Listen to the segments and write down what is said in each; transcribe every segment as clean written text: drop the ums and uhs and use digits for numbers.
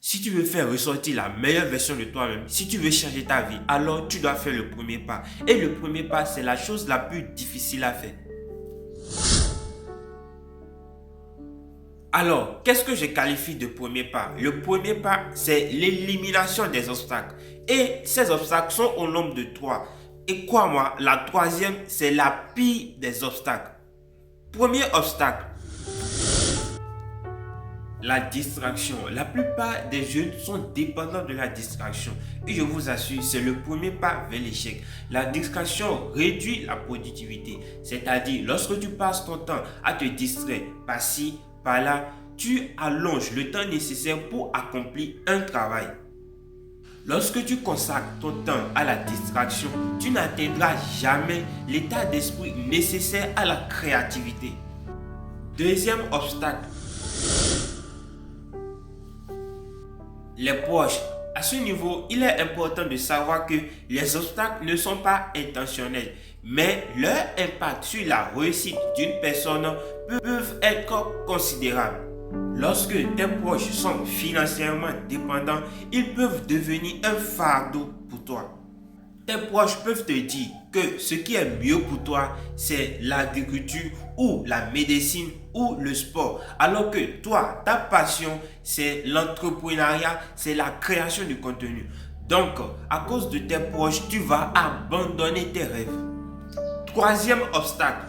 Si tu veux faire ressortir la meilleure version de toi-même, si tu veux changer ta vie, alors tu dois faire le premier pas. Et le premier pas, c'est la chose la plus difficile à faire. Alors, qu'est-ce que je qualifie de premier pas? Le premier pas, c'est l'élimination des obstacles. Et ces obstacles sont au nombre de 3. Et crois-moi, la troisième, c'est la pire des obstacles. Premier obstacle, la distraction. La plupart des jeunes sont dépendants de la distraction. Et je vous assure, c'est le premier pas vers l'échec. La distraction réduit la productivité. C'est-à-dire, lorsque tu passes ton temps à te distraire par-ci, par-là, tu allonges le temps nécessaire pour accomplir un travail. Lorsque tu consacres ton temps à la distraction, tu n'atteindras jamais l'état d'esprit nécessaire à la créativité. Deuxième obstacle, les proches. À ce niveau, il est important de savoir que les obstacles ne sont pas intentionnels, mais leur impact sur la réussite d'une personne peuvent être considérables. Lorsque tes proches sont financièrement dépendants, ils peuvent devenir un fardeau pour toi. Tes proches peuvent te dire que ce qui est mieux pour toi, c'est l'agriculture ou la médecine ou le sport. Alors que toi, ta passion, c'est l'entrepreneuriat, c'est la création de contenu. Donc, à cause de tes proches, tu vas abandonner tes rêves. Troisième obstacle,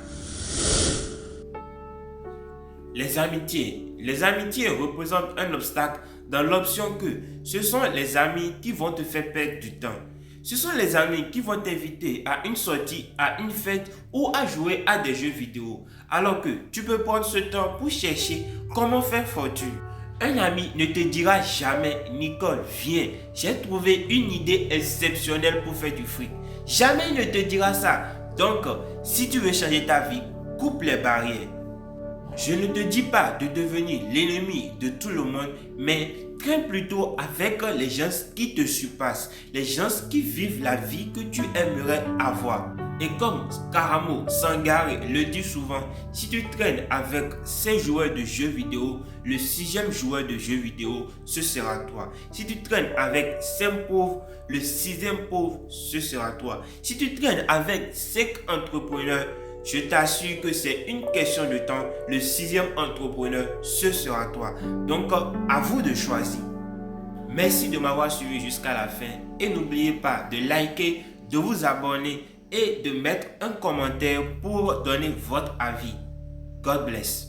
les amitiés. Les amitiés représentent un obstacle dans l'option que ce sont les amis qui vont te faire perdre du temps. Ce sont les amis qui vont t'inviter à une sortie, à une fête ou à jouer à des jeux vidéo. Alors que tu peux prendre ce temps pour chercher comment faire fortune. Un ami ne te dira jamais, Nicole, viens, j'ai trouvé une idée exceptionnelle pour faire du fric. Jamais il ne te dira ça. Donc, si tu veux changer ta vie, coupe les barrières. Je ne te dis pas de devenir l'ennemi de tout le monde, mais traîne plutôt avec les gens qui te surpassent, les gens qui vivent la vie que tu aimerais avoir. Et comme Karamo Sangare le dit souvent, si tu traînes avec 5 joueurs de jeux vidéo, le 6e joueur de jeux vidéo, ce sera toi. Si tu traînes avec 5 pauvres, le 6e pauvre, ce sera toi. Si tu traînes avec 5 entrepreneurs, je t'assure que c'est une question de temps. Le 6e entrepreneur, ce sera toi. Donc, à vous de choisir. Merci de m'avoir suivi jusqu'à la fin. Et n'oubliez pas de liker, de vous abonner et de mettre un commentaire pour donner votre avis. God bless.